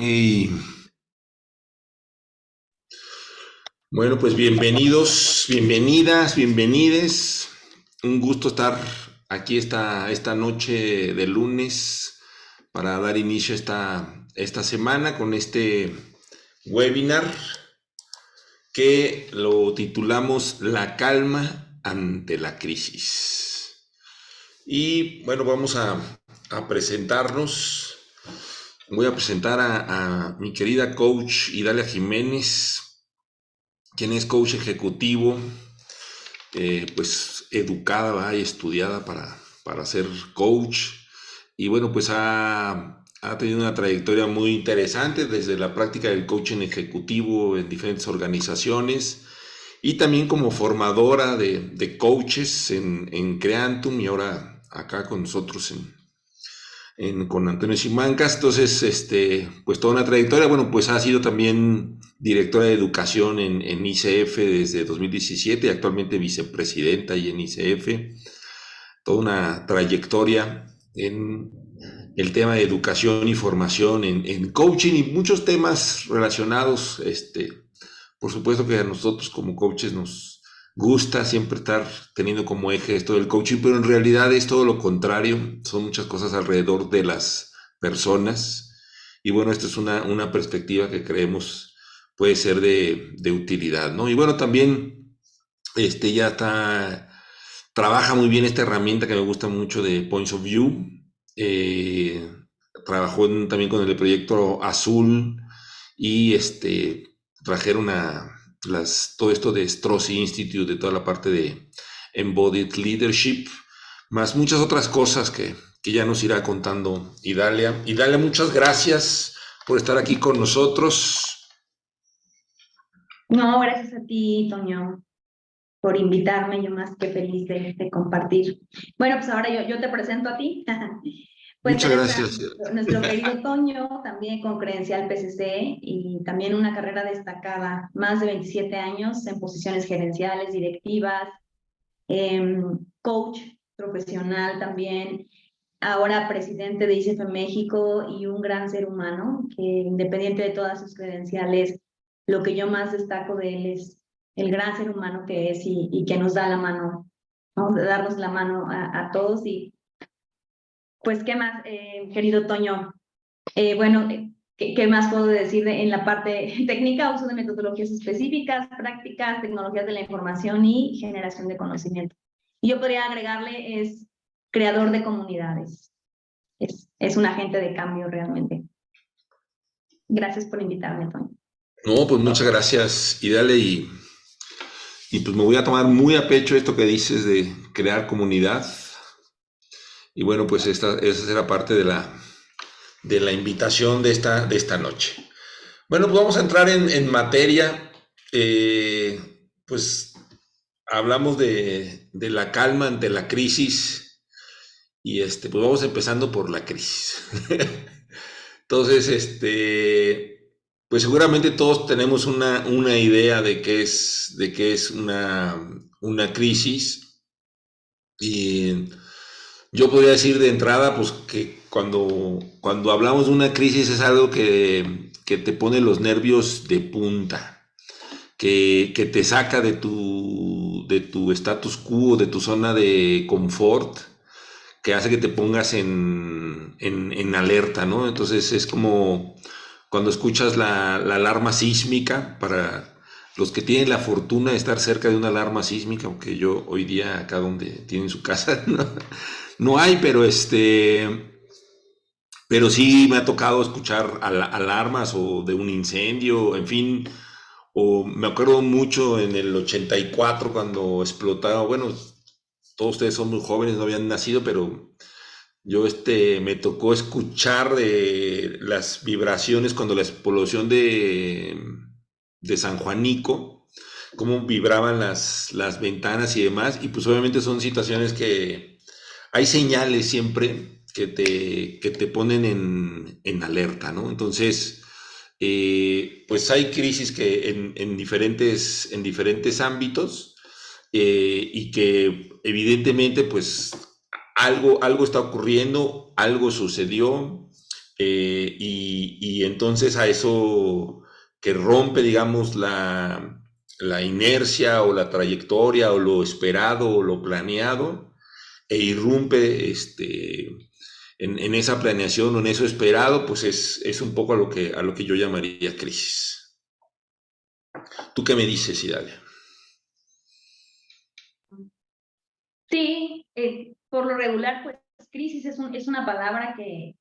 Y bueno, pues bienvenidos, bienvenidas, bienvenides. Un gusto estar aquí esta noche de lunes para dar inicio a esta semana con este webinar que lo titulamos La calma ante la crisis. Y bueno, vamos a presentarnos. Voy a presentar a mi querida coach Idalia Jiménez, quien es coach ejecutivo, pues educada, ¿va? Y estudiada para ser coach. Y bueno, pues ha tenido una trayectoria muy interesante desde la práctica del coaching ejecutivo en diferentes organizaciones y también como formadora de coaches en Creantum y ahora acá con nosotros con Antonio Simancas. Entonces, pues toda una trayectoria. Bueno, pues ha sido también directora de educación en ICF desde 2017 y actualmente vicepresidenta y en ICF. Toda una trayectoria en el tema de educación y formación, en coaching y muchos temas relacionados. Por supuesto que a nosotros como coaches nos gusta siempre estar teniendo como eje esto del coaching, pero en realidad es todo lo contrario, son muchas cosas alrededor de las personas y bueno, esta es una perspectiva que creemos puede ser de utilidad, ¿no? Y bueno, también ya trabaja muy bien esta herramienta que me gusta mucho de Points of View. eh, Trabajó también con el proyecto Azul y trajeron todo esto de Strauss Institute, de toda la parte de Embodied Leadership, más muchas otras cosas que ya nos irá contando Idalia. Idalia, muchas gracias por estar aquí con nosotros. No, gracias a ti, Toño, por invitarme. Yo más que feliz de compartir. Bueno, pues ahora yo te presento a ti. Pues Muchas eres gracias. nuestro querido Toño, también con credencial PCC y también una carrera destacada, más de 27 años en posiciones gerenciales, directivas, coach profesional también, ahora presidente de ICF México y un gran ser humano que independiente de todas sus credenciales, lo que yo más destaco de él es el gran ser humano que es y que nos da la mano, vamos a darnos la mano a todos. Y pues, ¿qué más, querido Toño? Bueno, ¿qué más puedo decir en la parte técnica? Uso de metodologías específicas, prácticas, tecnologías de la información y generación de conocimiento. Y yo podría agregarle, es creador de comunidades. Es un agente de cambio realmente. Gracias por invitarme, Tony. No, pues muchas gracias, Idalia, y pues me voy a tomar muy a pecho esto que dices de crear comunidad. Y bueno, pues esa será parte de la invitación de esta noche. Bueno, pues vamos a entrar en materia. Pues hablamos de la calma ante la crisis y pues vamos empezando por la crisis. Entonces, pues seguramente todos tenemos una idea de qué es una crisis. Y yo podría decir de entrada, pues que cuando hablamos de una crisis es algo que te pone los nervios de punta, que te saca de tu status quo, de tu zona de confort, que hace que te pongas en alerta, ¿no? Entonces es como cuando escuchas la alarma sísmica, para los que tienen la fortuna de estar cerca de una alarma sísmica, aunque yo hoy día acá donde tienen su casa no hay, pero sí me ha tocado escuchar alarmas o de un incendio, en fin, o me acuerdo mucho en el 84 cuando explotaba, bueno, todos ustedes son muy jóvenes, no habían nacido, pero yo me tocó escuchar de las vibraciones cuando la explosión de San Juanico, cómo vibraban las ventanas y demás, y pues obviamente son situaciones que hay señales siempre que te ponen en alerta, ¿no? Entonces, pues hay crisis que en diferentes ámbitos, y que evidentemente pues algo está ocurriendo, algo sucedió, y entonces a eso que rompe, digamos, la inercia o la trayectoria o lo esperado o lo planeado e irrumpe en esa planeación o en eso esperado, pues es un poco a lo que yo llamaría crisis. ¿Tú qué me dices, Idalia? Sí, por lo regular, pues crisis es una palabra que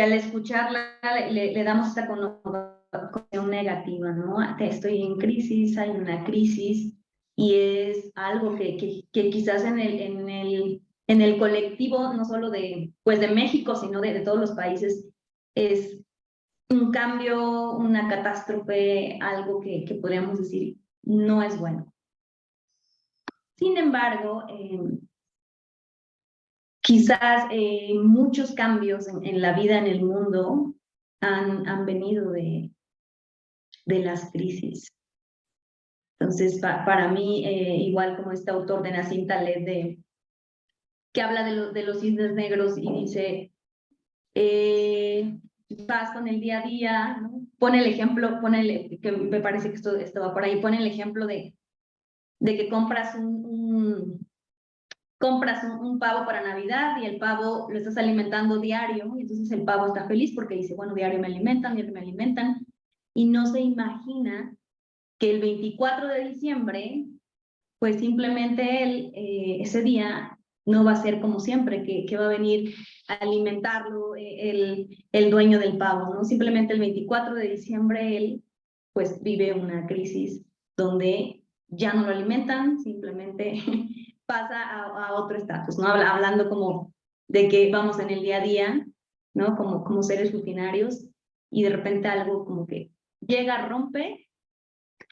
al escucharla le damos esta connotación negativa, ¿no? Estoy en crisis, hay una crisis, y es algo que quizás en el colectivo, no solo pues de México, sino de todos los países, es un cambio, una catástrofe, algo que podríamos decir no es bueno. Sin embargo, quizás muchos cambios en la vida en el mundo han venido de las crisis. Entonces, para mí, igual como este autor de Nassim Taleb, que habla de los cisnes negros y dice, vas con el día a día, ¿no? Pone el ejemplo, que me parece que esto va por ahí, pone el ejemplo de que compras un pavo para Navidad y el pavo lo estás alimentando diario, y entonces el pavo está feliz porque dice, bueno, diario me alimentan, y no se imagina que el 24 de diciembre, pues simplemente él, ese día, no va a ser como siempre, que va a venir a alimentarlo el dueño del pavo, ¿no? Simplemente el 24 de diciembre él, pues vive una crisis donde ya no lo alimentan, simplemente pasa a otro estatus, ¿no? Hablando como de que vamos en el día a día, ¿no? Como seres rutinarios, y de repente algo como que llega, rompe,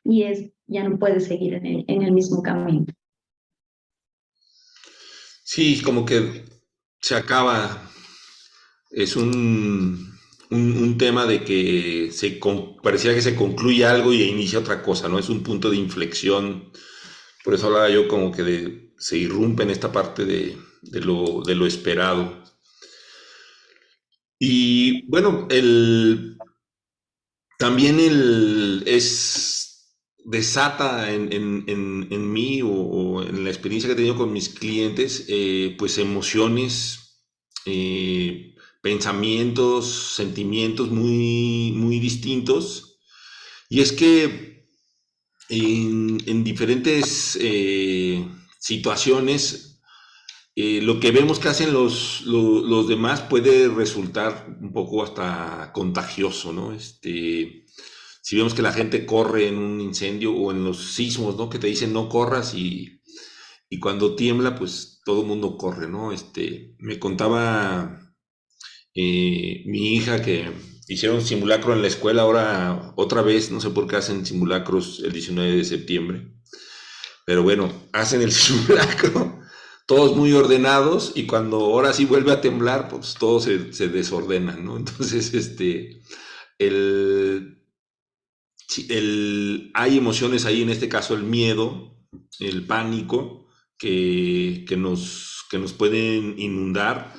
y ya no puede seguir en el mismo camino. Sí, como que se acaba, es un tema de que pareciera que se concluye algo y inicia otra cosa, ¿no? Es un punto de inflexión. Por eso hablaba yo como que se irrumpe en esta parte de lo esperado. Y bueno, también desata en mí o en la experiencia que he tenido con mis clientes, pues emociones, pensamientos, sentimientos muy, muy distintos. Y es que en diferentes situaciones, lo que vemos que hacen los demás puede resultar un poco hasta contagioso, ¿no? Si vemos que la gente corre en un incendio o en los sismos, ¿no? Que te dicen no corras y cuando tiembla, pues todo el mundo corre, ¿no? Me contaba mi hija que hicieron simulacro en la escuela, ahora otra vez, no sé por qué hacen simulacros el 19 de septiembre, pero bueno, hacen el simulacro, todos muy ordenados, y cuando ahora sí vuelve a temblar, pues todos se desordenan, ¿no? Entonces, el, sí, hay emociones ahí, en este caso el miedo, el pánico, que nos pueden inundar,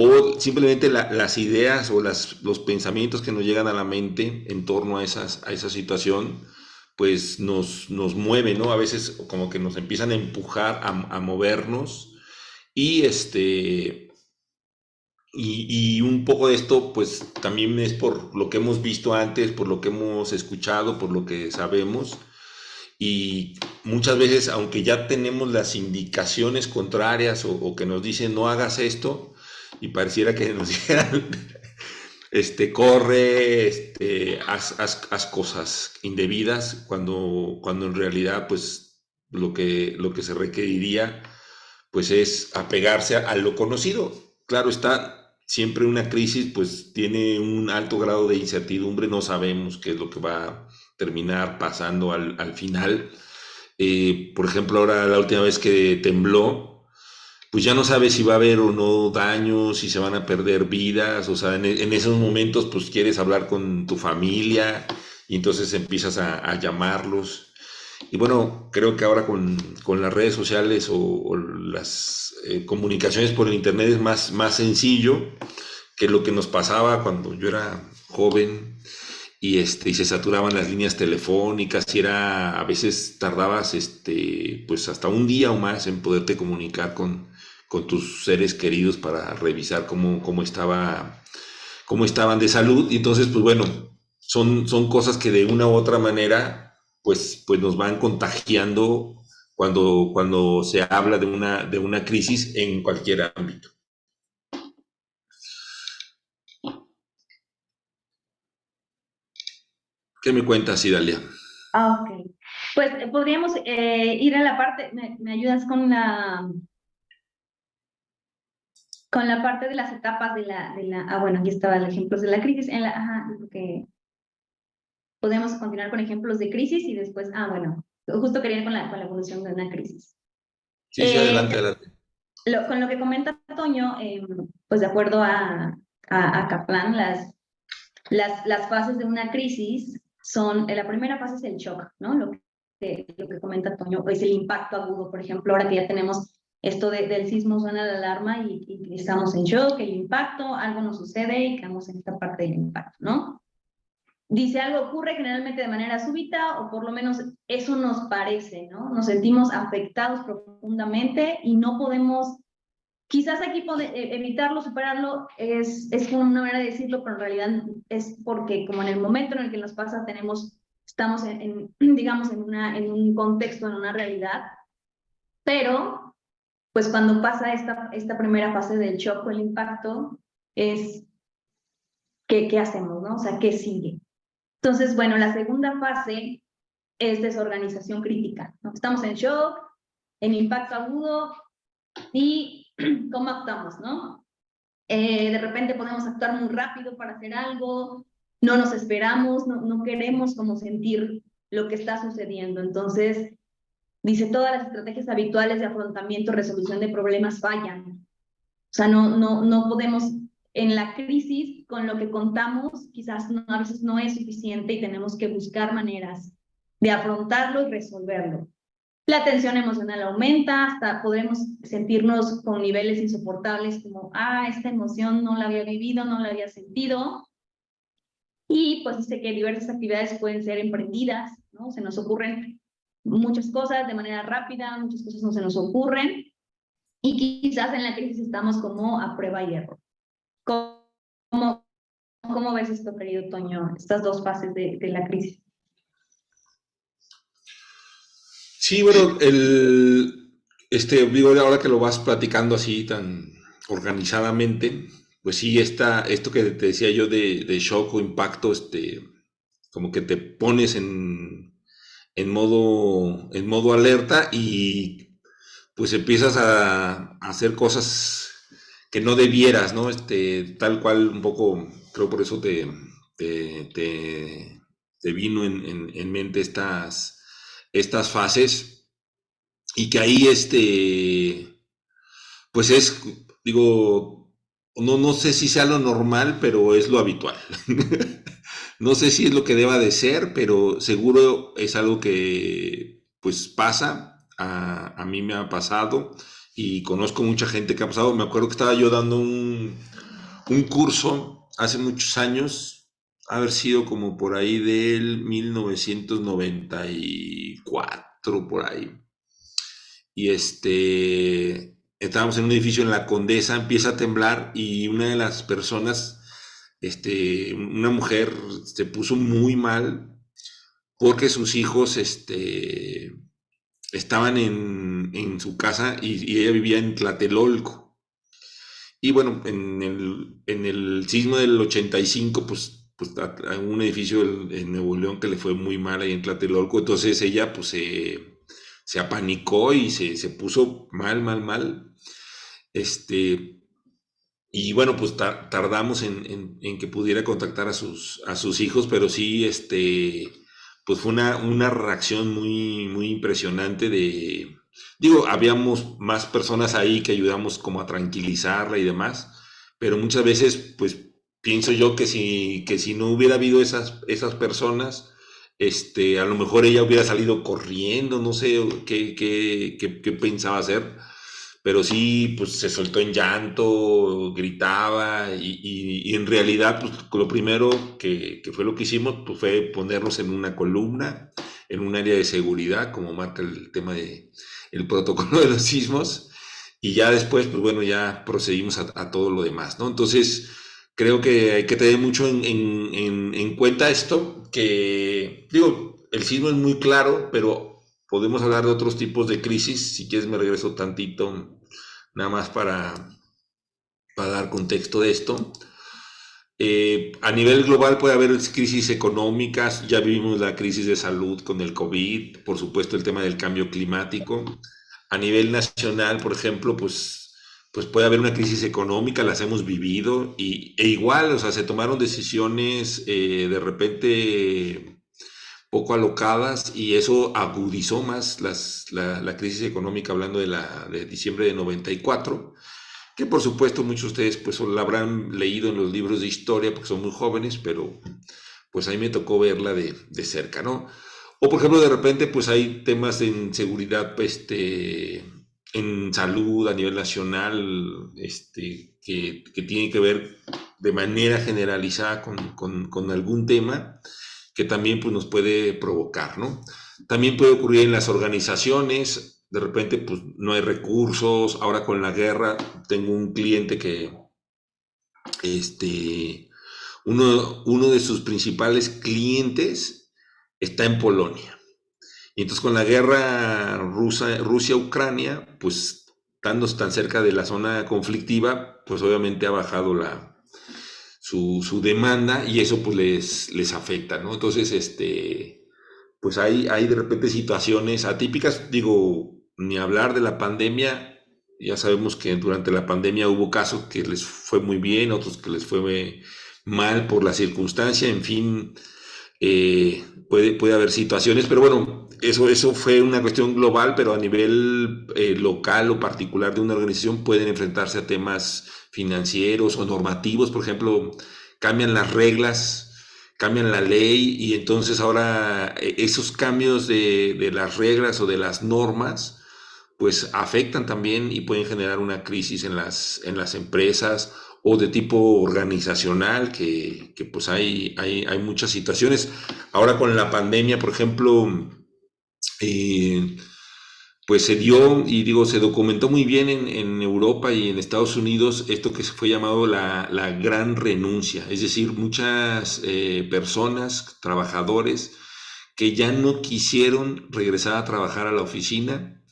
o simplemente las ideas o los pensamientos que nos llegan a la mente en torno a esa situación, pues nos mueven, ¿no? A veces como que nos empiezan a empujar a movernos, y y un poco de esto, pues también es por lo que hemos visto antes, por lo que hemos escuchado, por lo que sabemos. Y muchas veces, aunque ya tenemos las indicaciones contrarias o que nos dicen no hagas esto, y pareciera que nos dijeran, corre, haz cosas indebidas, cuando en realidad, pues lo que se requeriría, pues es apegarse a lo conocido. Claro está, siempre una crisis pues tiene un alto grado de incertidumbre, no sabemos qué es lo que va a terminar pasando al final. Por ejemplo, ahora la última vez que tembló, pues ya no sabes si va a haber o no daños, si se van a perder vidas, o sea, en esos momentos pues quieres hablar con tu familia y entonces empiezas a llamarlos. Y bueno, creo que ahora con las redes sociales o las comunicaciones por el internet es más sencillo que lo que nos pasaba cuando yo era joven y se saturaban las líneas telefónicas y a veces tardabas pues hasta un día o más en poderte comunicar con tus seres queridos para revisar cómo estaban de salud. Y entonces, pues bueno, son cosas que de una u otra manera, pues nos van contagiando cuando se habla de una crisis en cualquier ámbito. ¿Qué me cuentas, Idalia? Ok. Pues podríamos ir a la parte, ¿me ayudas con la parte de las etapas bueno, aquí estaba el ejemplo de la crisis, porque podemos continuar con ejemplos de crisis y después, bueno, justo quería ir con la evolución de una crisis. Sí, sí, adelante, Eh, adelante. con lo que comenta Toño, pues de acuerdo a Kaplan, las fases de una crisis son, la primera fase es el shock, ¿no? Lo que comenta Toño, es el impacto agudo, por ejemplo, ahora que ya tenemos esto del sismo, suena la alarma y estamos en shock, el impacto, algo nos sucede y quedamos en esta parte del impacto, ¿no? Dice, algo ocurre generalmente de manera súbita, o por lo menos eso nos parece, ¿no? Nos sentimos afectados profundamente y no podemos, quizás aquí evitarlo, superarlo, es una manera de decirlo, pero en realidad es porque como en el momento en el que nos pasa estamos digamos, en un contexto, en una realidad, pero pues cuando pasa esta primera fase del shock o el impacto, es ¿qué hacemos, no? O sea, ¿qué sigue? Entonces, bueno, la segunda fase es desorganización crítica, ¿no? Estamos en shock, en impacto agudo y cómo actuamos, ¿no? De repente podemos actuar muy rápido para hacer algo, no nos esperamos, no queremos como sentir lo que está sucediendo. Entonces, dice, todas las estrategias habituales de afrontamiento, resolución de problemas fallan. O sea, no podemos, en la crisis, con lo que contamos, quizás a veces no es suficiente y tenemos que buscar maneras de afrontarlo y resolverlo. La tensión emocional aumenta, hasta podremos sentirnos con niveles insoportables como, esta emoción no la había vivido, no la había sentido. Y pues dice que diversas actividades pueden ser emprendidas, ¿no? Se nos ocurren muchas cosas de manera rápida, muchas cosas no se nos ocurren. Y quizás en la crisis estamos como a prueba y error. ¿Cómo ves esto, querido Toño, estas dos fases de la crisis? Sí, bueno, digo, ahora que lo vas platicando así tan organizadamente, pues sí, esto que te decía yo de shock o impacto, como que te pones en modo alerta y pues empiezas a hacer cosas que no debieras, ¿no? Tal cual un poco, creo por eso te, te- te vino en mente estas fases y que ahí pues digo, no sé si sea lo normal, pero es lo habitual. No sé si es lo que deba de ser, pero seguro es algo que pues pasa. A mí me ha pasado y conozco mucha gente que ha pasado. Me acuerdo que estaba yo dando un curso hace muchos años, haber sido como por ahí del 1994, por ahí. Y estábamos en un edificio en la Condesa, empieza a temblar y una de las personas, una mujer, se puso muy mal porque sus hijos, estaban en su casa y ella vivía en Tlatelolco. Y bueno, en el sismo del 85, pues un edificio en Nuevo León que le fue muy mal ahí en Tlatelolco, entonces ella pues se apanicó y se puso mal, mal, mal. Este, y bueno, pues tardamos en que pudiera contactar a sus hijos, pero sí, pues fue una reacción muy, muy impresionante digo, habíamos más personas ahí que ayudamos como a tranquilizarla y demás, pero muchas veces, pues pienso yo que si no hubiera habido esas personas, a lo mejor ella hubiera salido corriendo, no sé qué pensaba hacer, pero sí, pues se soltó en llanto, gritaba y en realidad, pues lo primero que fue lo que hicimos, pues fue ponerlos en una columna, en un área de seguridad, como marca el tema de el protocolo de los sismos, y ya después, pues bueno, ya procedimos a todo lo demás, ¿no? Entonces, creo que hay que tener mucho en cuenta esto, que digo, el sismo es muy claro, pero podemos hablar de otros tipos de crisis. Si quieres me regreso tantito, nada más para dar contexto de esto. A nivel global puede haber crisis económicas, ya vivimos la crisis de salud con el COVID, por supuesto el tema del cambio climático. A nivel nacional, por ejemplo, pues puede haber una crisis económica, las hemos vivido, e igual, o sea, se tomaron decisiones de repente poco alocadas y eso agudizó más la crisis económica, hablando de diciembre de 94, que por supuesto muchos de ustedes pues la habrán leído en los libros de historia porque son muy jóvenes, pero pues ahí me tocó verla de cerca, ¿no? O por ejemplo de repente pues hay temas en seguridad, en salud a nivel nacional, que tienen que ver de manera generalizada con algún tema que también pues, nos puede provocar, ¿no? También puede ocurrir en las organizaciones, de repente pues no hay recursos, ahora con la guerra tengo un cliente que este, uno de sus principales clientes está en Polonia. Y entonces con la guerra Rusia-Ucrania, pues estando tan cerca de la zona conflictiva, pues obviamente ha bajado su demanda y eso pues les afecta, ¿no? Entonces, pues hay de repente situaciones atípicas, digo, ni hablar de la pandemia, ya sabemos que durante la pandemia hubo casos que les fue muy bien, otros que les fue mal por la circunstancia, en fin, puede haber situaciones, pero bueno, eso fue una cuestión global, pero a nivel local o particular de una organización pueden enfrentarse a temas financieros o normativos, por ejemplo, cambian las reglas, cambian la ley y entonces ahora esos cambios de las reglas o de las normas pues afectan también y pueden generar una crisis en las empresas o de tipo organizacional, que pues hay muchas situaciones. Ahora con la pandemia, por ejemplo, eh, pues se dio, y digo, se documentó muy bien en Europa y en Estados Unidos esto que se fue llamado la gran renuncia, es decir, muchas personas, trabajadores, que ya no quisieron regresar a trabajar a la oficina,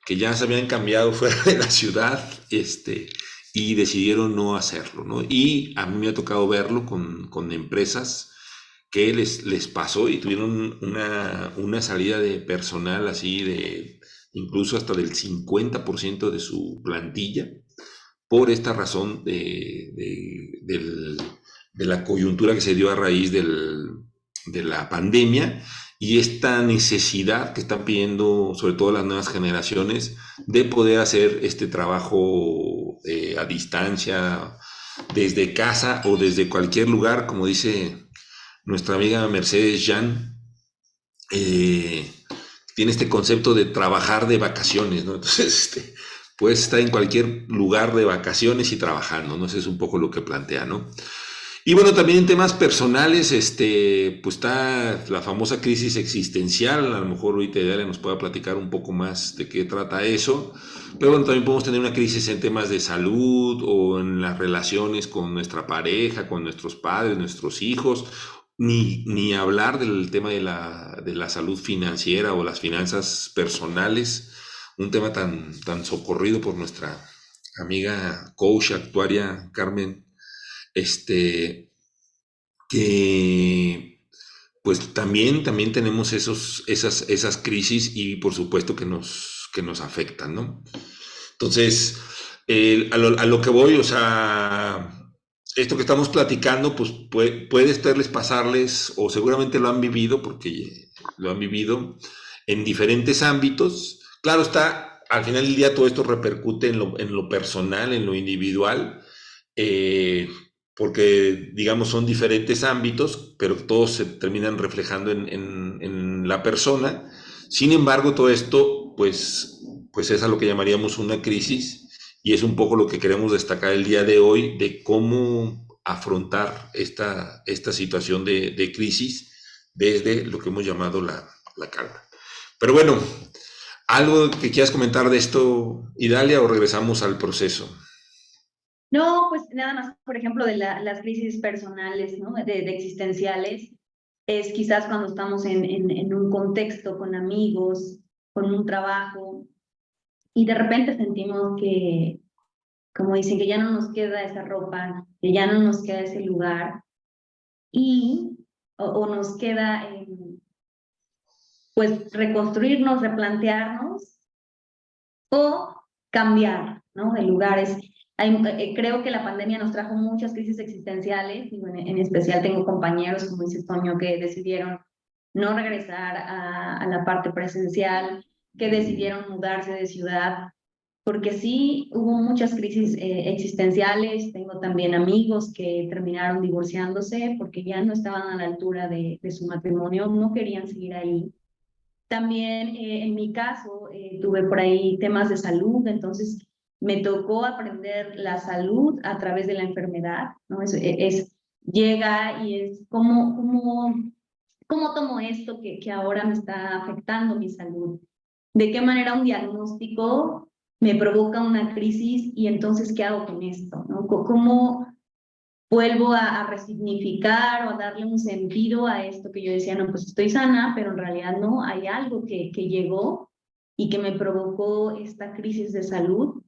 que ya se habían cambiado fuera de la ciudad, y decidieron no hacerlo, ¿no? Y a mí me ha tocado verlo con empresas que les pasó y tuvieron una salida de personal así de incluso hasta del 50% de su plantilla por esta razón de la coyuntura que se dio a raíz de la pandemia y esta necesidad que están pidiendo sobre todo las nuevas generaciones de poder hacer este trabajo a distancia, desde casa o desde cualquier lugar, como dice nuestra amiga Mercedes Jan, eh, tiene este concepto de trabajar de vacaciones, ¿no? Entonces, puedes estar en cualquier lugar de vacaciones y trabajando, ¿no? Eso es un poco lo que plantea, ¿no? Y bueno, también en temas personales, pues está la famosa crisis existencial, a lo mejor ahorita Dalia nos pueda platicar un poco más de qué trata eso, pero bueno, también podemos tener una crisis en temas de salud o en las relaciones con nuestra pareja, con nuestros padres, nuestros hijos, ni hablar del tema de la salud financiera o las finanzas personales, un tema tan socorrido por nuestra amiga coach actuaria Carmen, este, que pues también tenemos esas crisis y por supuesto que nos afectan, ¿no? Entonces, a lo que voy, o sea, esto que estamos platicando, pues puede estarles pasarles, o seguramente lo han vivido, porque lo han vivido en diferentes ámbitos. Claro está, al final del día todo esto repercute en lo personal, en lo individual, eh, porque digamos son diferentes ámbitos, pero todos se terminan reflejando en la persona. Sin embargo, todo esto, pues pues es a lo que llamaríamos una crisis, y es un poco lo que queremos destacar el día de hoy, de cómo afrontar esta situación de crisis desde lo que hemos llamado la calma. Pero bueno, ¿algo que quieras comentar de esto, Idalia, o regresamos al proceso? No, pues nada más, por ejemplo, de las crisis personales, ¿no? De existenciales, es quizás cuando estamos en un contexto con amigos, con un trabajo, y de repente sentimos que, como dicen, que ya no nos queda esa ropa, que ya no nos queda ese lugar, y o nos queda, pues, reconstruirnos, replantearnos o cambiar, ¿no? De lugares. Creo que la pandemia nos trajo muchas crisis existenciales, y en especial tengo compañeros, como dice Toño, que decidieron no regresar a la parte presencial, que decidieron mudarse de ciudad, porque sí hubo muchas crisis existenciales. Tengo también amigos que terminaron divorciándose porque ya no estaban a la altura de su matrimonio, no querían seguir ahí. También en mi caso tuve por ahí temas de salud, entonces me tocó aprender la salud a través de la enfermedad, ¿no? Llega y es cómo tomo esto que ahora me está afectando mi salud. ¿De qué manera un diagnóstico me provoca una crisis y entonces qué hago con esto? ¿No? ¿Cómo vuelvo a resignificar o a darle un sentido a esto que yo decía, no, pues estoy sana, pero en realidad no, hay algo que llegó y que me provocó esta crisis de salud,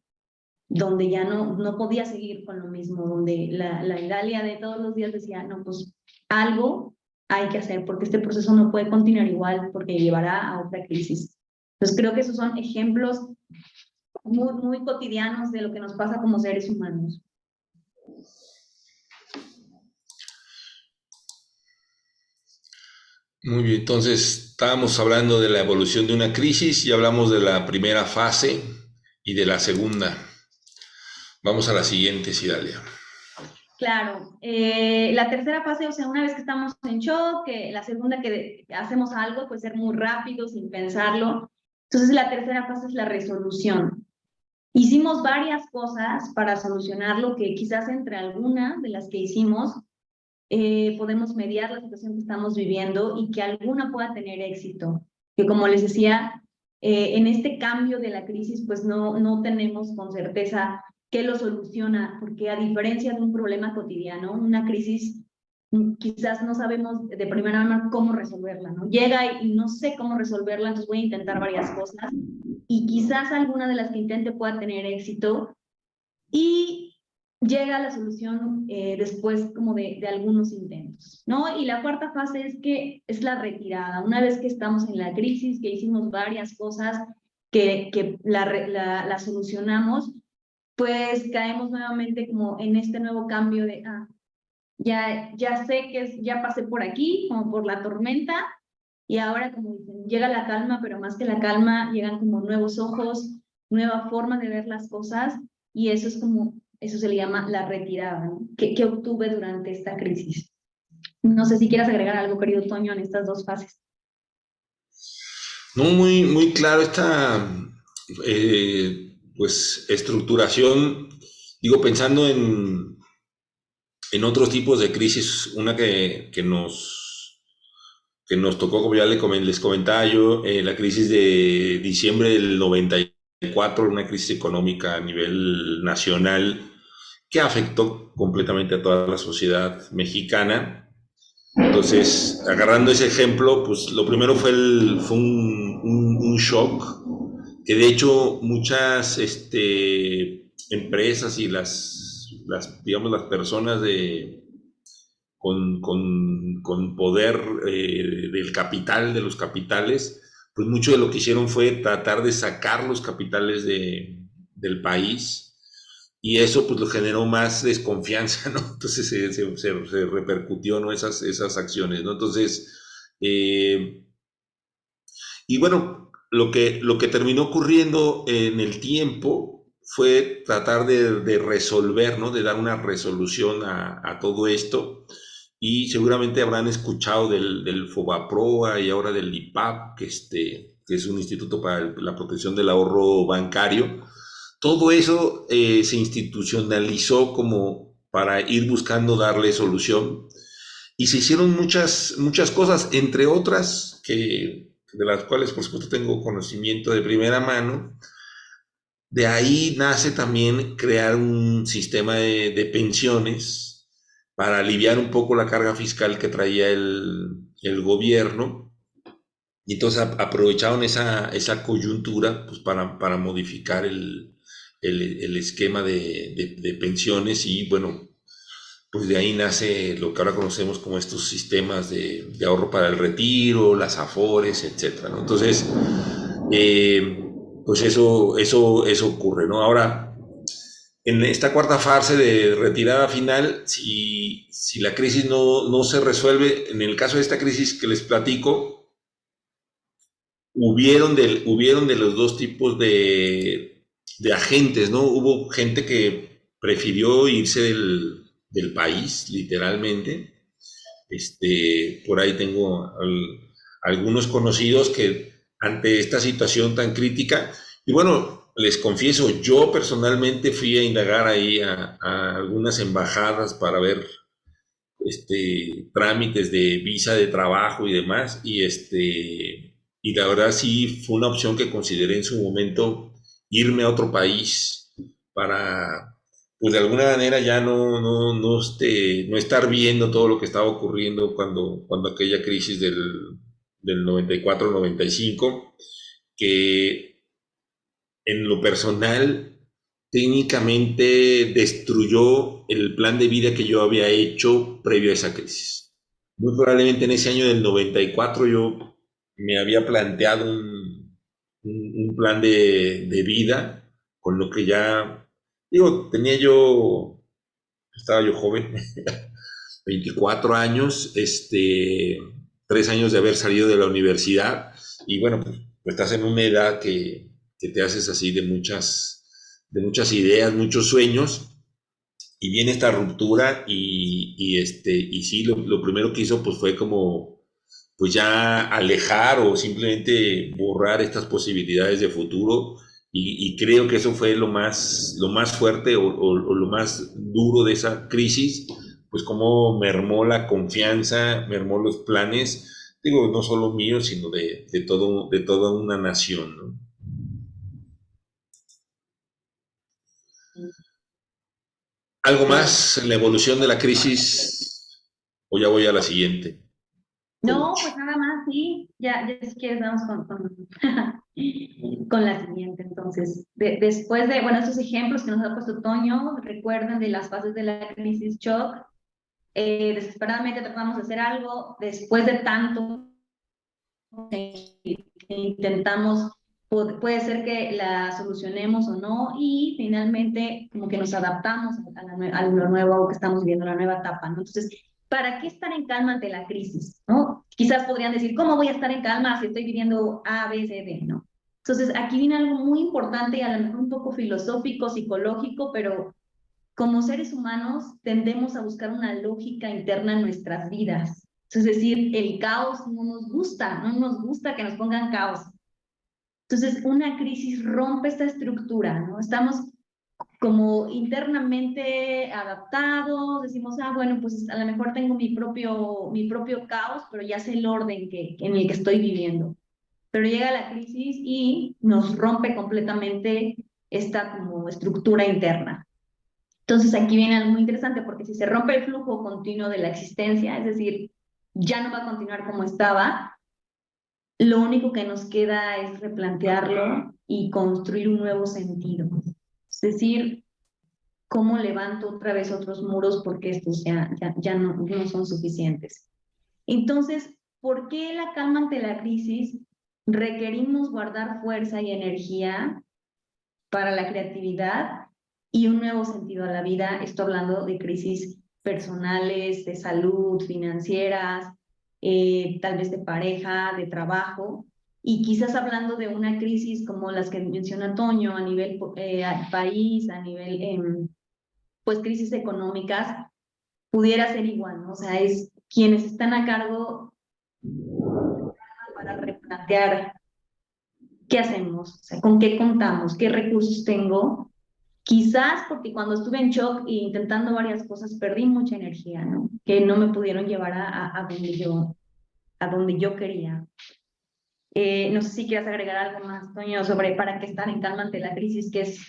donde ya no podía seguir con lo mismo, donde la Idalia de todos los días decía, no, pues algo hay que hacer, porque este proceso no puede continuar igual, porque llevará a otra crisis. Entonces creo que esos son ejemplos muy cotidianos de lo que nos pasa como seres humanos. Muy bien, entonces estábamos hablando de la evolución de una crisis y hablamos de la primera fase y de la segunda. Vamos a la siguiente, Idalia. Claro, la tercera fase, o sea, una vez que estamos en shock, la segunda que hacemos algo, pues ser muy rápido, sin pensarlo. Entonces la tercera fase es la resolución. Hicimos varias cosas para solucionarlo, que quizás entre algunas de las que hicimos podemos mediar la situación que estamos viviendo y que alguna pueda tener éxito. Que como les decía, en este cambio de la crisis, pues no tenemos con certeza qué lo soluciona, porque a diferencia de un problema cotidiano, una crisis quizás no sabemos de primera mano cómo resolverla, ¿no? Llega y no sé cómo resolverla, entonces voy a intentar varias cosas y quizás alguna de las que intente pueda tener éxito, y llega la solución después como de algunos intentos, ¿no? Y la cuarta fase es la retirada. Una vez que estamos en la crisis, que hicimos varias cosas, que la solucionamos, pues caemos nuevamente como en este nuevo cambio de, ya sé ya pasé por aquí, como por la tormenta, y ahora, como dicen, llega la calma, pero más que la calma, llegan como nuevos ojos, nueva forma de ver las cosas, y eso se le llama la retirada, ¿no? Que obtuve durante esta crisis. No sé si quieras agregar algo, querido Toño, en estas dos fases. No, muy claro esta pues estructuración, digo, pensando en otros tipos de crisis, una que nos tocó, como ya les comentaba yo, la crisis de diciembre del 94, una crisis económica a nivel nacional que afectó completamente a toda la sociedad mexicana. Entonces, agarrando ese ejemplo, pues lo primero fue un shock, que de hecho muchas empresas y digamos, las personas con poder del capital, de los capitales, pues mucho de lo que hicieron fue tratar de sacar los capitales del país, y eso pues lo generó más desconfianza, ¿no? Entonces se repercutió, ¿no? Esas acciones, ¿no? Entonces, y bueno, lo que terminó ocurriendo en el tiempo fue tratar de resolver, ¿no? De dar una resolución a todo esto. y seguramente habrán escuchado del FOBAPROA y ahora del IPAP, que es un instituto para la protección del ahorro bancario. Todo eso se institucionalizó como para ir buscando darle solución y se hicieron muchas cosas, entre otras de las cuales por supuesto tengo conocimiento de primera mano. De ahí nace también crear un sistema de pensiones para aliviar un poco la carga fiscal que traía el gobierno. Y entonces aprovecharon esa coyuntura pues, para modificar el esquema de pensiones y bueno, pues de ahí nace lo que ahora conocemos como estos sistemas de ahorro para el retiro, las AFORES, etcétera, ¿no? Entonces, eh, pues eso ocurre, ¿no? Ahora, en esta cuarta fase de retirada final, si la crisis no se resuelve, en el caso de esta crisis que les platico, hubieron de los dos tipos de agentes, ¿no? Hubo gente que prefirió irse del país, literalmente. Por ahí tengo algunos conocidos que ante esta situación tan crítica, y bueno, les confieso, yo personalmente fui a indagar ahí a algunas embajadas para ver trámites de visa de trabajo y demás, y la verdad sí fue una opción que consideré en su momento irme a otro país para, pues de alguna manera ya no estar viendo todo lo que estaba ocurriendo cuando aquella crisis del 94-95, que en lo personal técnicamente destruyó el plan de vida que yo había hecho previo a esa crisis. Muy probablemente en ese año del 94 yo me había planteado un plan de vida, con lo que ya, digo, estaba yo joven, 24 años, 3 años de haber salido de la universidad, y bueno, pues estás en una edad que te haces así de muchas ideas, muchos sueños, y viene esta ruptura y sí, lo primero que hizo pues fue como pues ya alejar o simplemente borrar estas posibilidades de futuro y creo que eso fue lo más fuerte o lo más duro de esa crisis, pues como mermó la confianza, mermó los planes, digo, no solo míos, sino de toda una nación, ¿no? ¿Algo Claro. más en la evolución de la crisis o ya voy a la siguiente, No, coach? pues nada más, sí, ya si quieres vamos con la siguiente. Entonces, después de, bueno, estos ejemplos que nos ha puesto Toño, recuerden de las fases de la crisis shock, desesperadamente tratamos de hacer algo, después de tanto que intentamos, puede ser que la solucionemos o no, y finalmente como que nos adaptamos a lo nuevo que estamos viviendo, la nueva etapa, ¿no? Entonces, ¿para qué estar en calma ante la crisis, ¿no? Quizás podrían decir, ¿cómo voy a estar en calma si estoy viviendo A, B, C, D, ¿no? Entonces, aquí viene algo muy importante y a lo mejor un poco filosófico, psicológico, pero como seres humanos tendemos a buscar una lógica interna en nuestras vidas. Es decir, el caos no nos gusta que nos pongan caos. Entonces, una crisis rompe esta estructura, ¿no? Estamos como internamente adaptados, decimos, bueno, pues a lo mejor tengo mi propio caos, pero ya sé el orden en el que estoy viviendo. Pero llega la crisis y nos rompe completamente esta como estructura interna. Entonces aquí viene algo muy interesante porque si se rompe el flujo continuo de la existencia, es decir, ya no va a continuar como estaba, lo único que nos queda es replantearlo y construir un nuevo sentido. Es decir, cómo levanto otra vez otros muros porque estos ya no son suficientes. Entonces, ¿por qué la calma ante la crisis? Requerimos guardar fuerza y energía para la creatividad y un nuevo sentido a la vida. Estoy hablando de crisis personales, de salud, financieras, tal vez de pareja, de trabajo, y quizás hablando de una crisis como las que menciona Antonio a nivel país, a nivel, pues, crisis económicas, pudiera ser igual, ¿no? O sea, es quienes están a cargo para replantear qué hacemos, o sea, con qué contamos, qué recursos tengo. Quizás porque cuando estuve en shock e intentando varias cosas perdí mucha energía, ¿no? Que no me pudieron llevar a donde yo quería. No sé si quieras agregar algo más, Toño, sobre para qué estar en calma ante la crisis, que es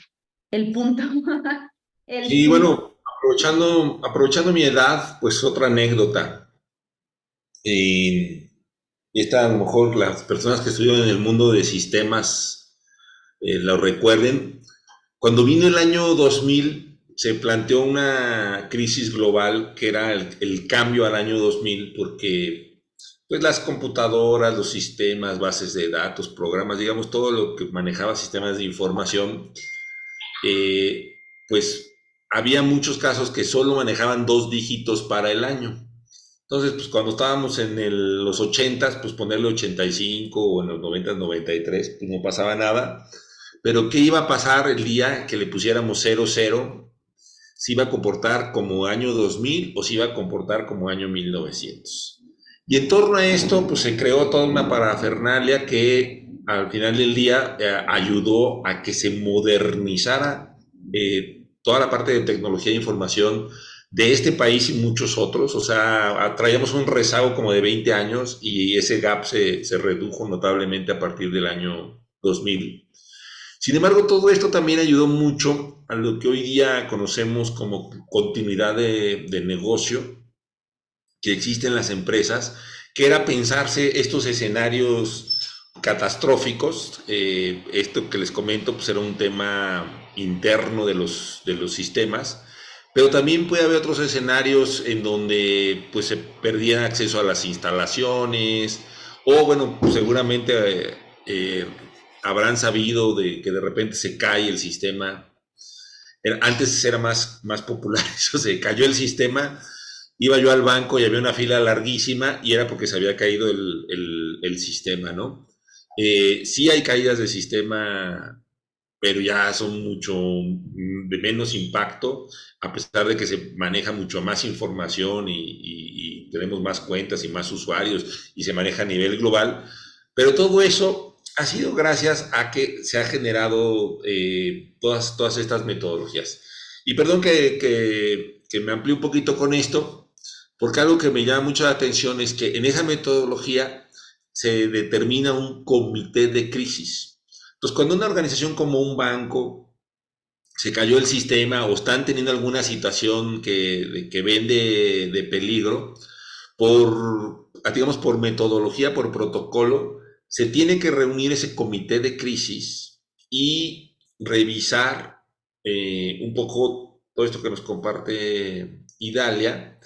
el punto, el Y punto. bueno, aprovechando mi edad, pues otra anécdota. Y esta a lo mejor las personas que estuvieron en el mundo de sistemas lo recuerden. Cuando vino el año 2000, se planteó una crisis global que era el cambio al año 2000, porque pues las computadoras, los sistemas, bases de datos, programas, digamos, todo lo que manejaba sistemas de información, pues había muchos casos que solo manejaban 2 dígitos para el año. Entonces, pues cuando estábamos en los 80s, pues ponerle 85 o en los 90s 93, pues no pasaba nada. Pero ¿qué iba a pasar el día que le pusiéramos 00? ¿Si iba a comportar como año 2000 o si iba a comportar como año 1900? Y en torno a esto, pues se creó toda una parafernalia que al final del día ayudó a que se modernizara toda la parte de tecnología de información de este país y muchos otros. O sea, traíamos un rezago como de 20 años y ese gap se redujo notablemente a partir del año 2000. Sin embargo, todo esto también ayudó mucho a lo que hoy día conocemos como continuidad de negocio que existe en las empresas, que era pensarse estos escenarios catastróficos. Esto que les comento pues era un tema interno de los sistemas, pero también puede haber otros escenarios en donde pues se perdía acceso a las instalaciones, o bueno, pues, seguramente habrán sabido de que de repente se cae el sistema. Antes era más popular eso, se cayó el sistema, iba yo al banco y había una fila larguísima y era porque se había caído el sistema, ¿no? Sí hay caídas de sistema, pero ya son mucho de menos impacto, a pesar de que se maneja mucho más información y tenemos más cuentas y más usuarios y se maneja a nivel global, pero todo eso ha sido gracias a que se ha generado todas estas metodologías. Y perdón que me amplíe un poquito con esto, porque algo que me llama mucho la atención es que en esa metodología se determina un comité de crisis. Entonces, cuando una organización como un banco se cayó el sistema o están teniendo alguna situación que ven de peligro, digamos, por metodología, por protocolo, se tiene que reunir ese comité de crisis y revisar un poco todo esto que nos comparte Idalia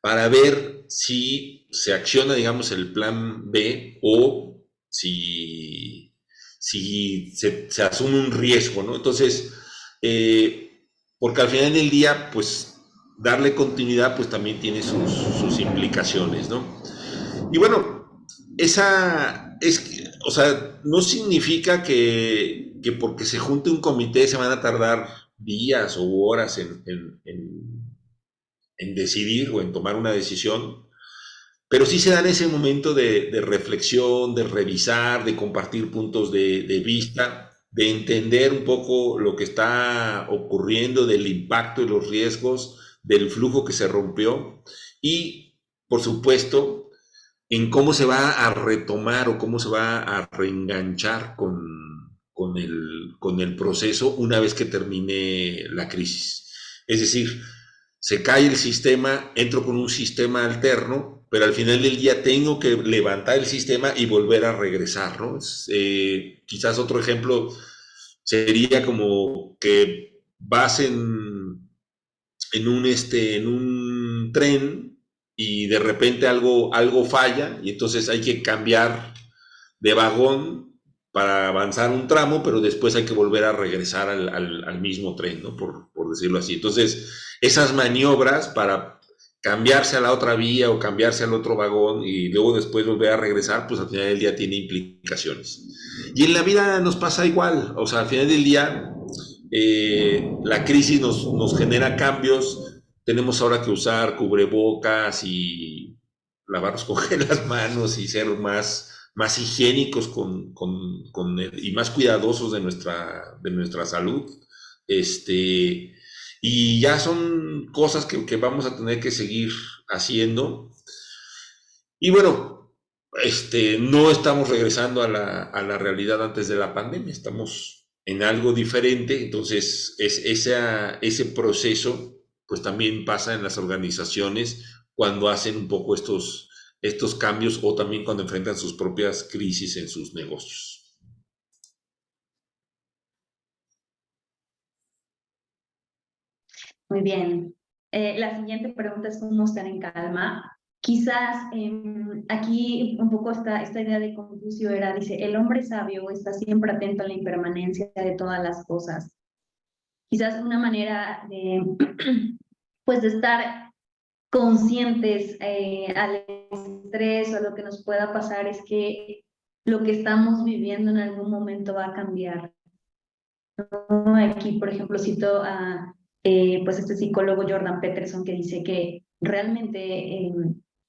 para ver si se acciona, digamos, el plan B o si se asume un riesgo, ¿no? Entonces, porque al final del día, pues, darle continuidad, pues también tiene sus implicaciones, ¿no? Y bueno, o sea, no significa que porque se junte un comité se van a tardar días o horas en decidir o en tomar una decisión, pero sí se dan ese momento de reflexión, de revisar, de compartir puntos de vista, de entender un poco lo que está ocurriendo, del impacto y los riesgos, del flujo que se rompió y, por supuesto, en cómo se va a retomar o cómo se va a reenganchar con el proceso una vez que termine la crisis. Es decir, se cae el sistema, entro con un sistema alterno, pero al final del día tengo que levantar el sistema y volver a regresar, ¿no? Quizás otro ejemplo sería como que vas en un tren y de repente algo falla y entonces hay que cambiar de vagón para avanzar un tramo, pero después hay que volver a regresar al mismo tren, ¿no? Por decirlo así. Entonces, esas maniobras para cambiarse a la otra vía o cambiarse al otro vagón y luego después volver a regresar, pues al final del día tiene implicaciones. Y en la vida nos pasa igual, o sea, al final del día la crisis nos genera cambios, tenemos ahora que usar cubrebocas y lavarnos con las manos y ser más higiénicos y más cuidadosos de nuestra salud. Y ya son cosas que vamos a tener que seguir haciendo. Y bueno, no estamos regresando a la realidad antes de la pandemia, estamos en algo diferente, entonces ese proceso pues también pasa en las organizaciones cuando hacen un poco estos cambios o también cuando enfrentan sus propias crisis en sus negocios. Muy bien. La siguiente pregunta es cómo estar en calma. Quizás aquí un poco esta idea de Confucio era, dice, el hombre sabio está siempre atento a la impermanencia de todas las cosas. Quizás una manera de, pues de estar conscientes al estrés o a lo que nos pueda pasar es que lo que estamos viviendo en algún momento va a cambiar. ¿No? Aquí, por ejemplo, cito a pues este psicólogo Jordan Peterson que dice que realmente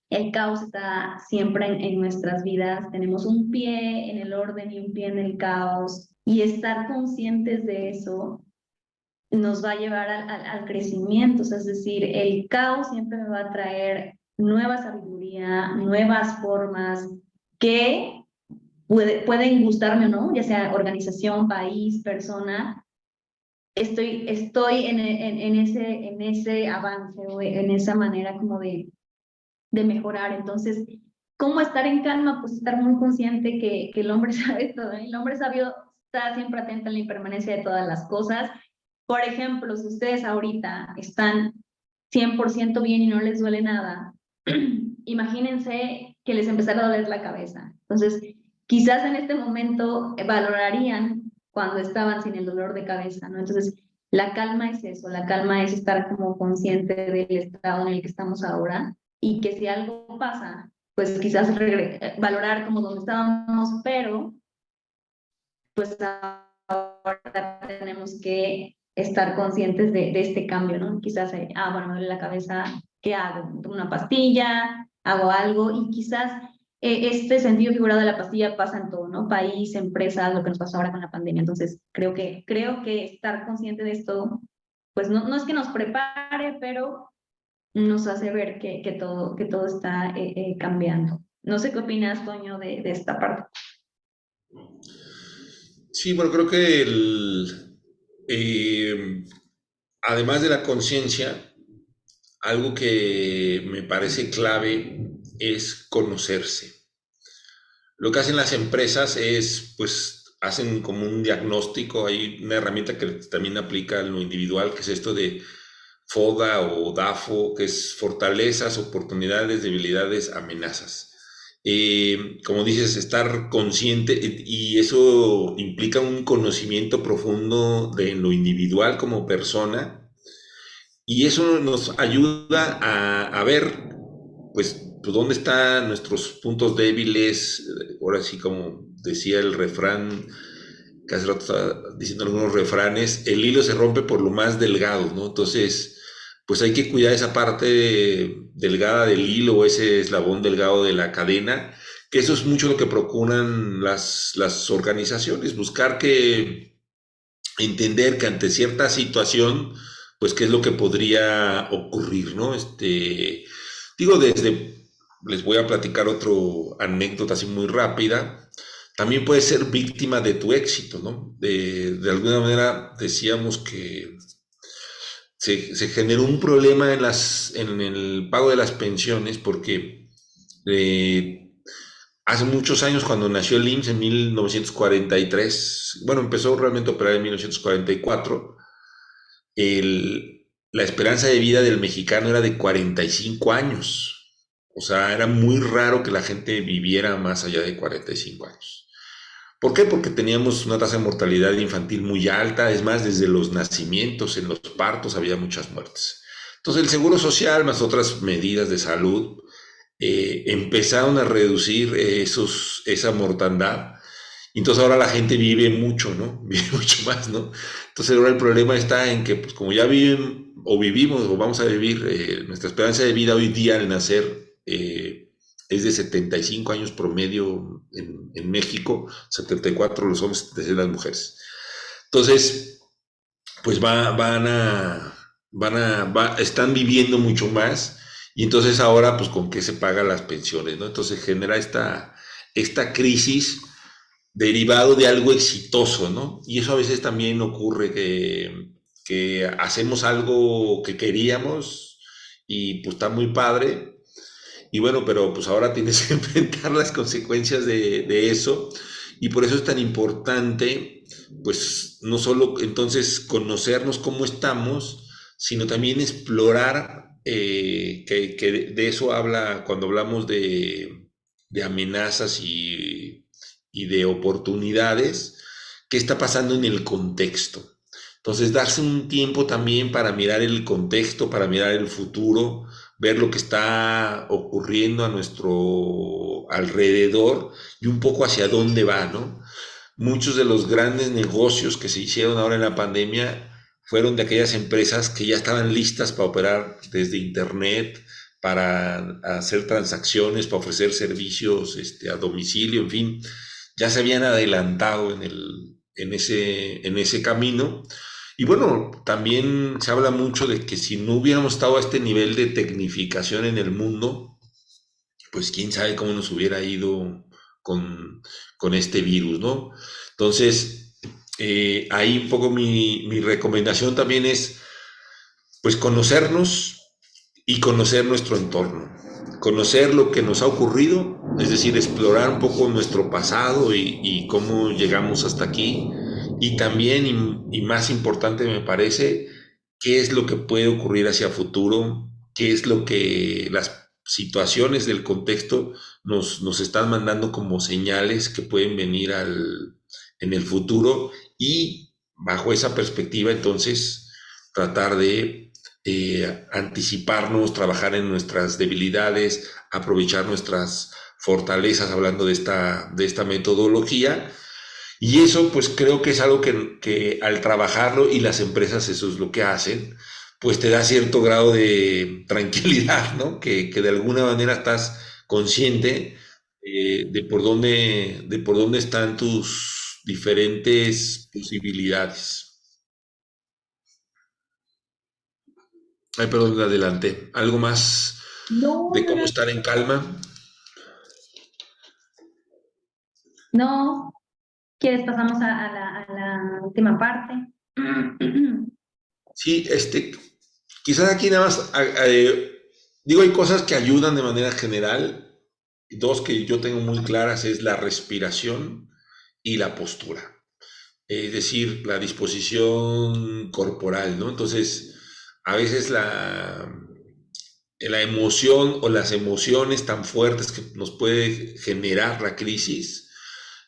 el caos está siempre en nuestras vidas. Tenemos un pie en el orden y un pie en el caos. Y estar conscientes de eso nos va a llevar al crecimiento. O sea, es decir, el caos siempre me va a traer nueva sabiduría, nuevas formas que pueden gustarme o no, ya sea organización, país, persona. Estoy en ese avance o en esa manera como de mejorar. Entonces, ¿cómo estar en calma? Pues estar muy consciente que el hombre sabe todo. El hombre sabio está siempre atento a la impermanencia de todas las cosas. Por ejemplo, si ustedes ahorita están 100% bien y no les duele nada, imagínense que les empezara a doler la cabeza. Entonces, quizás en este momento valorarían cuando estaban sin el dolor de cabeza, ¿no? Entonces, la calma es eso, la calma es estar como consciente del estado en el que estamos ahora y que si algo pasa, pues quizás valorar como donde estábamos, pero pues ahora tenemos que estar conscientes de este cambio, ¿no? Quizás, bueno, me duele la cabeza, ¿qué hago? ¿Tomo una pastilla? ¿Hago algo? Y quizás este sentido figurado de la pastilla pasa en todo, ¿no? País, empresas, lo que nos pasó ahora con la pandemia. Entonces, creo que estar consciente de esto, pues no es que nos prepare, pero nos hace ver que todo está cambiando. No sé qué opinas, Toño, de esta parte. Sí, bueno, creo que además de la conciencia, algo que me parece clave es conocerse. Lo que hacen las empresas es, pues, hacen como un diagnóstico, hay una herramienta que también aplica en lo individual, que es esto de FODA o DAFO, que es fortalezas, oportunidades, debilidades, amenazas. Como dices, estar consciente y eso implica un conocimiento profundo de lo individual como persona y eso nos ayuda a ver, pues dónde están nuestros puntos débiles. Ahora sí, como decía el refrán, que hace rato estaba diciendo algunos refranes, el hilo se rompe por lo más delgado, ¿no? Entonces, pues hay que cuidar esa parte delgada del hilo, ese eslabón delgado de la cadena, que eso es mucho lo que procuran las organizaciones, buscar entender que ante cierta situación, pues qué es lo que podría ocurrir, ¿no? Digo, les voy a platicar otro anécdota así muy rápida. También puedes ser víctima de tu éxito, ¿no? De alguna manera decíamos que se generó un problema en el pago de las pensiones porque hace muchos años, cuando nació el IMSS en 1943, bueno, empezó realmente a operar en 1944, la esperanza de vida del mexicano era de 45 años. O sea, era muy raro que la gente viviera más allá de 45 años. ¿Por qué? Porque teníamos una tasa de mortalidad infantil muy alta, es más, desde los nacimientos, en los partos había muchas muertes. Entonces el Seguro Social, más otras medidas de salud, empezaron a reducir esa mortandad Entonces ahora la gente vive mucho, ¿no? Vive mucho más, ¿no? Entonces ahora el problema está en que, pues como ya viven o vivimos o vamos a vivir, nuestra esperanza de vida hoy día al nacer es de 75 años promedio en México, 74 los hombres, 76 las mujeres. Entonces, pues están viviendo mucho más y entonces ahora, pues con qué se pagan las pensiones, ¿no? Entonces genera esta crisis derivado de algo exitoso, ¿no? Y eso a veces también ocurre que hacemos algo que queríamos y pues está muy padre. Y bueno, pero pues ahora tienes que enfrentar las consecuencias de eso. Y por eso es tan importante, pues no solo entonces conocernos cómo estamos, sino también explorar, que de eso habla cuando hablamos de amenazas y de oportunidades, qué está pasando en el contexto. Entonces, darse un tiempo también para mirar el contexto, para mirar el futuro, ver lo que está ocurriendo a nuestro alrededor y un poco hacia dónde va, ¿no? Muchos de los grandes negocios que se hicieron ahora en la pandemia fueron de aquellas empresas que ya estaban listas para operar desde Internet, para hacer transacciones, para ofrecer servicios a domicilio, en fin, ya se habían adelantado en ese camino. Y bueno, también se habla mucho de que si no hubiéramos estado a este nivel de tecnificación en el mundo, pues quién sabe cómo nos hubiera ido con este virus, ¿no? Entonces, ahí un poco mi recomendación también es, pues, conocernos y conocer nuestro entorno, conocer lo que nos ha ocurrido, es decir, explorar un poco nuestro pasado y cómo llegamos hasta aquí, y también, y más importante me parece, qué es lo que puede ocurrir hacia futuro, qué es lo que las situaciones del contexto nos están mandando como señales que pueden venir en el futuro, y bajo esa perspectiva entonces tratar de anticiparnos, trabajar en nuestras debilidades, aprovechar nuestras fortalezas, hablando de esta metodología. Y eso pues creo que es algo que al trabajarlo, y las empresas eso es lo que hacen, pues te da cierto grado de tranquilidad, ¿no? Que de alguna manera estás consciente de por dónde están tus diferentes posibilidades. Ay, perdón, adelante. ¿Algo más No, de no, cómo no, estar en calma? no. ¿Quieres pasamos a la última parte? Sí, quizás aquí nada más, digo, hay cosas que ayudan de manera general. Dos que yo tengo muy claras es la respiración y la postura, es decir, la disposición corporal, ¿no? Entonces, a veces la emoción o las emociones tan fuertes que nos puede generar la crisis,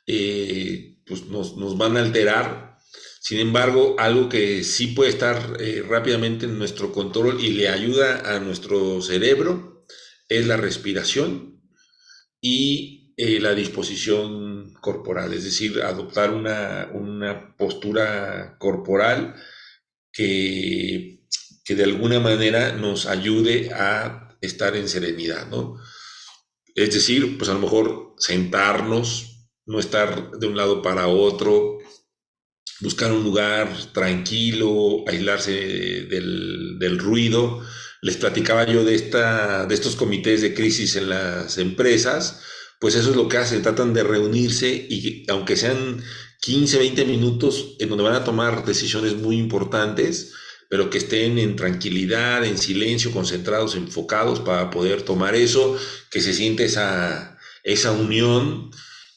pues nos van a alterar. Sin embargo, algo que sí puede estar rápidamente en nuestro control y le ayuda a nuestro cerebro es la respiración y la disposición corporal, es decir, adoptar una postura corporal que, que de alguna manera nos ayude a estar en serenidad, ¿no? Es decir, pues a lo mejor sentarnos, no estar de un lado para otro, buscar un lugar tranquilo, aislarse del ruido. Les platicaba yo de estos comités de crisis en las empresas, pues eso es lo que hacen, tratan de reunirse y aunque sean 15, 20 minutos en donde van a tomar decisiones muy importantes, pero que estén en tranquilidad, en silencio, concentrados, enfocados para poder tomar eso, que se siente esa unión,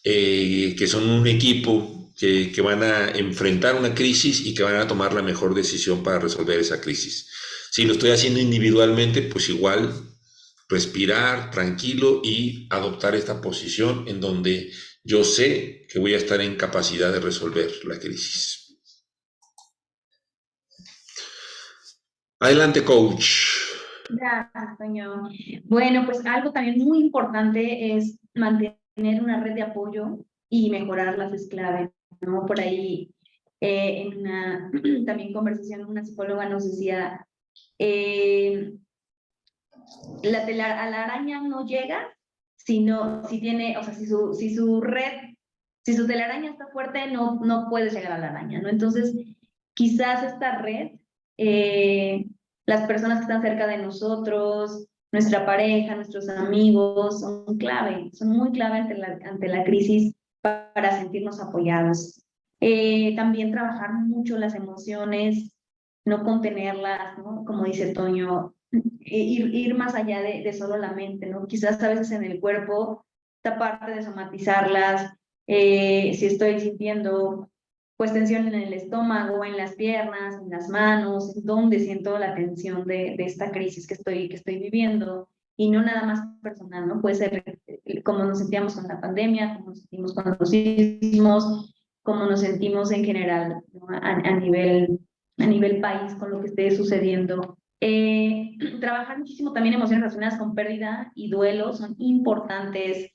que son un equipo que van a enfrentar una crisis y que van a tomar la mejor decisión para resolver esa crisis. Si lo estoy haciendo individualmente, pues igual respirar tranquilo y adoptar esta posición en donde yo sé que voy a estar en capacidad de resolver la crisis. Adelante, coach. Gracias, Toño. Bueno, pues algo también muy importante es mantener una red de apoyo. y mejorarlas es clave, ¿no? Por ahí, en una también conversación, una psicóloga nos decía, eh, a la araña no llega, sino si tiene, o sea, si su red, si su telaraña está fuerte, no puedes llegar a la araña, ¿no? Entonces, quizás esta red, las personas que están cerca de nosotros, nuestra pareja, nuestros amigos, son clave, son muy clave ante la crisis para sentirnos apoyados. También trabajar mucho las emociones, no contenerlas, ¿no? Como dice Toño, ir más allá de solo la mente, ¿no? Quizás a veces en el cuerpo, esta parte de somatizarlas, si estoy sintiendo pues tensión en el estómago, en las piernas, en las manos, en donde siento la tensión de esta crisis que estoy viviendo, y no nada más personal, ¿no? Puede ser como nos sentíamos con la pandemia, como nos sentimos con los sismos, como nos sentimos en general, ¿no? A nivel país con lo que esté sucediendo. Trabajar muchísimo también emociones relacionadas con pérdida y duelo son importantes.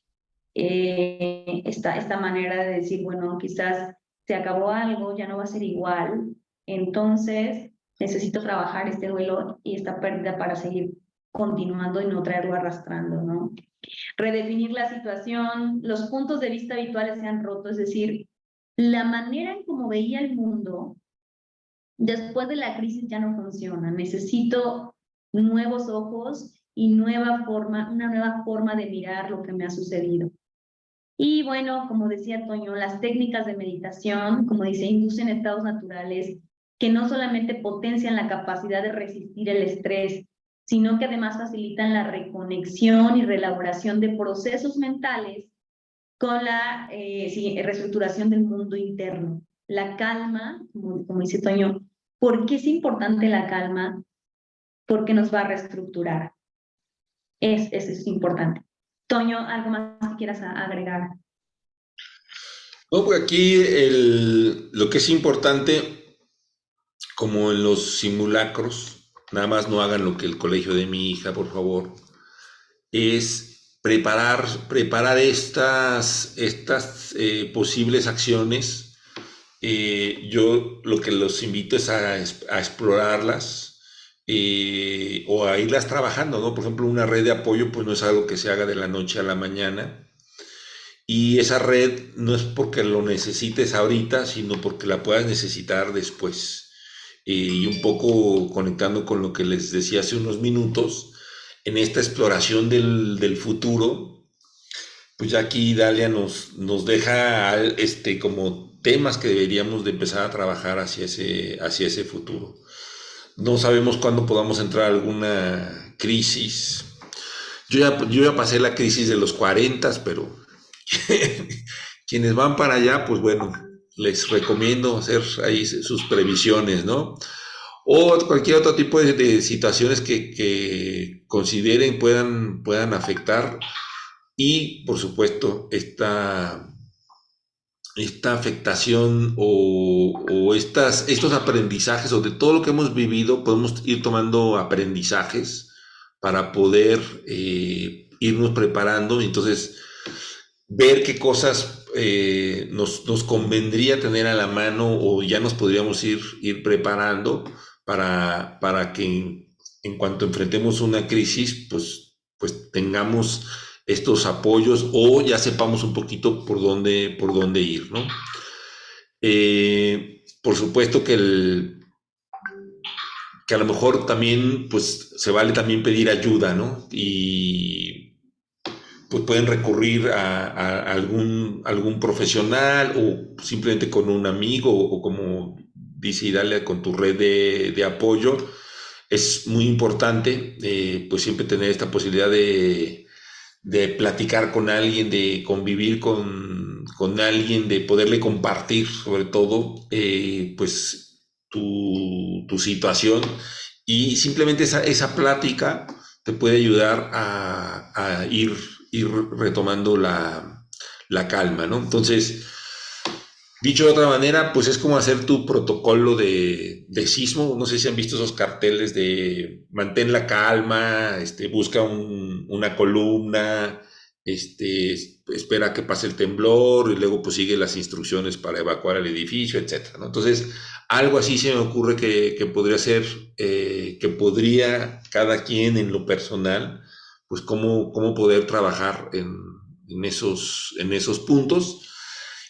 Esta manera de decir, bueno, quizás se acabó algo, ya no va a ser igual, entonces necesito trabajar este duelo y esta pérdida para seguir continuando y no traerlo arrastrando, ¿no? Redefinir la situación, los puntos de vista habituales se han roto, es decir, la manera en cómo veía el mundo después de la crisis ya no funciona. Necesito nuevos ojos y una nueva forma de mirar lo que me ha sucedido. Y bueno, como decía Toño, las técnicas de meditación, como dice, inducen estados naturales que no solamente potencian la capacidad de resistir el estrés, sino que además facilitan la reconexión y reelaboración de procesos mentales con la reestructuración del mundo interno. La calma, como dice Toño, ¿por qué es importante la calma? Porque nos va a reestructurar. Eso es importante. Toño, ¿algo más que quieras agregar? No, pues aquí lo que es importante, como en los simulacros, nada más no hagan lo que el colegio de mi hija, por favor, es preparar estas posibles acciones. Yo lo que los invito es a explorarlas, o a irlas trabajando, ¿no? Por ejemplo, una red de apoyo, pues no es algo que se haga de la noche a la mañana. Y esa red no es porque lo necesites ahorita, sino porque la puedas necesitar después. Y un poco conectando con lo que les decía hace unos minutos, en esta exploración del futuro, pues ya aquí Dalia nos deja como temas que deberíamos de empezar a trabajar hacia ese futuro. No sabemos cuándo podamos entrar a alguna crisis. Yo ya pasé la crisis de los 40, pero quienes van para allá, pues bueno, les recomiendo hacer ahí sus previsiones, ¿no? O cualquier otro tipo de situaciones que consideren puedan afectar. Y por supuesto, esta afectación o estos aprendizajes, o de todo lo que hemos vivido, podemos ir tomando aprendizajes para poder irnos preparando. Entonces, ver qué cosas nos convendría tener a la mano, o ya nos podríamos ir preparando para que en cuanto enfrentemos una crisis, pues tengamos estos apoyos, o ya sepamos un poquito por dónde ir, ¿no? Por supuesto que a lo mejor también pues se vale también pedir ayuda, ¿no? Y pues pueden recurrir a algún profesional, o simplemente con un amigo, o como dice Idalia, con tu red de apoyo. Es muy importante, pues siempre tener esta posibilidad de platicar con alguien, de convivir con alguien, de poderle compartir sobre todo pues tu situación, y simplemente esa plática te puede ayudar a ir retomando la calma, ¿no? Entonces, dicho de otra manera, pues es como hacer tu protocolo de sismo. No sé si han visto esos carteles de mantén la calma, busca una columna, espera que pase el temblor y luego pues sigue las instrucciones para evacuar el edificio, etcétera, ¿no? Entonces, algo así se me ocurre que podría ser, que podría cada quien en lo personal, pues cómo poder trabajar en esos puntos.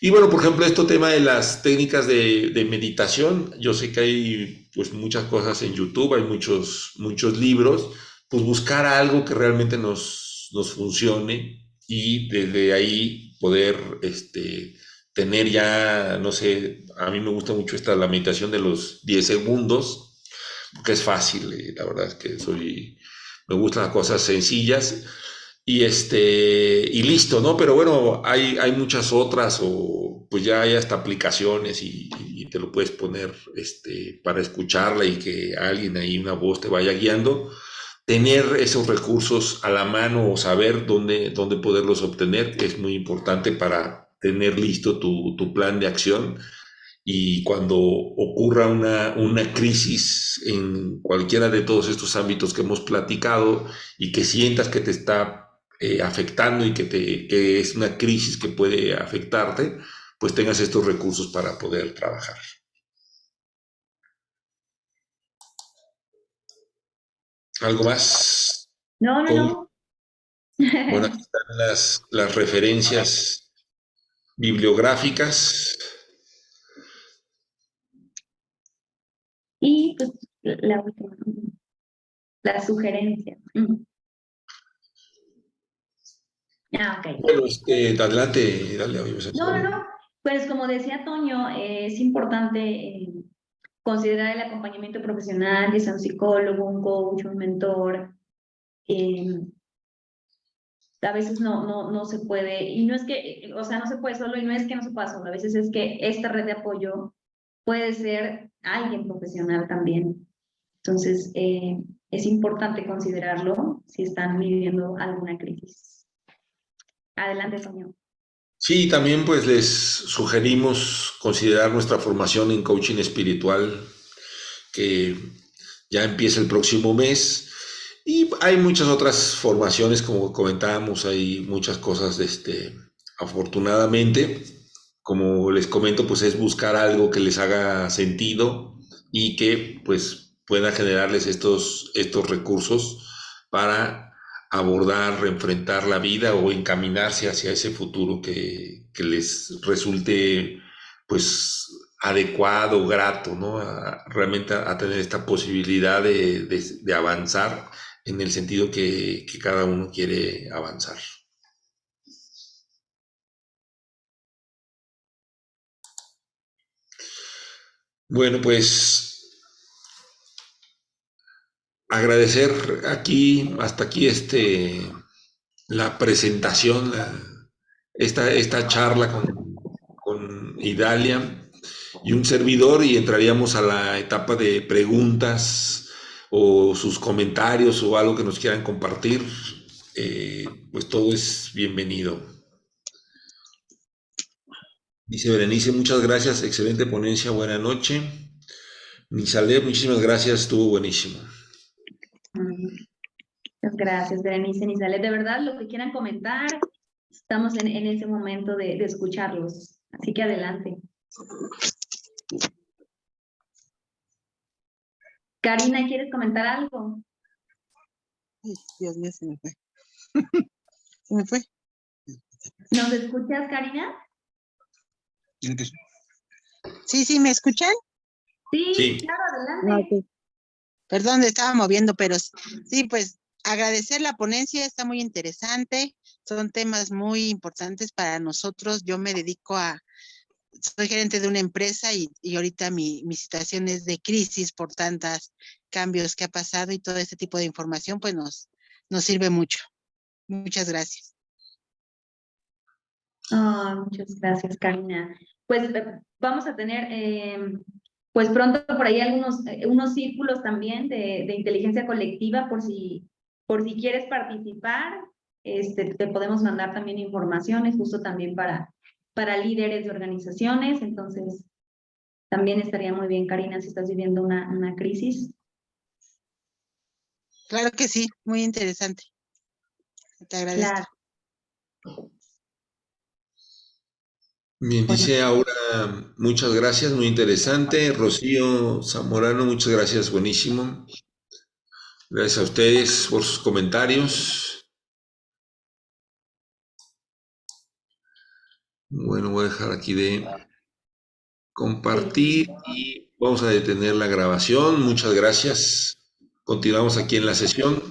Y bueno, por ejemplo, este tema de las técnicas de meditación, yo sé que hay pues muchas cosas en YouTube, hay muchos libros, pues buscar algo que realmente nos funcione y desde ahí poder tener ya, no sé, a mí me gusta mucho la meditación de los 10 segundos, porque es fácil, la verdad es que me gustan las cosas sencillas y listo, ¿no? Pero bueno, hay muchas otras o pues ya hay hasta aplicaciones y te lo puedes poner para escucharla y que alguien ahí, una voz te vaya guiando. Tener esos recursos a la mano o saber dónde poderlos obtener es muy importante para tener listo tu plan de acción y cuando ocurra una crisis en cualquiera de todos estos ámbitos que hemos platicado y que sientas que te está afectando y que es una crisis que puede afectarte, pues tengas estos recursos para poder trabajar. ¿Algo más? No, no, Coach? no. Bueno, aquí están las referencias bibliográficas. Y pues la última, la sugerencia. Ah, ok. Bueno, adelante, dale, oye, No, no, no. Pues como decía Toño, es importante considerar el acompañamiento profesional, ya sea un psicólogo, un coach, un mentor. eh, a veces no se puede, y no es que, o sea, no se puede solo, y no es que no se pueda solo, a veces es que esta red de apoyo puede ser alguien profesional también. Entonces, es importante considerarlo si están viviendo alguna crisis. Adelante, Toño. Sí, también pues les sugerimos considerar nuestra formación en coaching espiritual que ya empieza el próximo mes y hay muchas otras formaciones como comentábamos, hay muchas cosas afortunadamente, como les comento, pues es buscar algo que les haga sentido y que pues pueda generarles estos recursos para abordar, enfrentar la vida o encaminarse hacia ese futuro que les resulte pues adecuado, grato, ¿no? Realmente a tener esta posibilidad de avanzar en el sentido que cada uno quiere avanzar. Bueno, pues agradecer aquí, hasta aquí la presentación, esta charla con Idalia y un servidor y entraríamos a la etapa de preguntas o sus comentarios o algo que nos quieran compartir, pues todo es bienvenido. Dice Berenice, muchas gracias, excelente ponencia, buena noche. Misalet, muchísimas gracias, estuvo buenísimo. Muchas gracias, Berenice Nizales. De verdad, lo que quieran comentar, estamos en ese momento de escucharlos. Así que adelante. Karina, ¿quieres comentar algo? Ay, Dios mío, se me fue. Se me fue. ¿Nos escuchas, Karina? Sí, ¿me escuchan? Sí, Sí. claro, No, adelante. ok. Perdón, estaba moviendo, pero sí, pues agradecer la ponencia, está muy interesante. Son temas muy importantes para nosotros. Yo me dedico soy gerente de una empresa y ahorita mi situación es de crisis por tantos cambios que ha pasado y todo este tipo de información, pues nos sirve mucho. Muchas gracias. Muchas gracias, Karina. Pues vamos a tener, pues pronto por ahí unos círculos también de inteligencia colectiva por si quieres participar. Te podemos mandar también informaciones justo también para líderes de organizaciones. Entonces, también estaría muy bien, Karina, si estás viviendo una crisis. Claro que sí, muy interesante. Te agradezco. Claro. Bien, dice Aura, muchas gracias, muy interesante. Rocío Zamorano, muchas gracias, buenísimo. Gracias a ustedes por sus comentarios. Bueno, voy a dejar aquí de compartir y vamos a detener la grabación. Muchas gracias. Continuamos aquí en la sesión.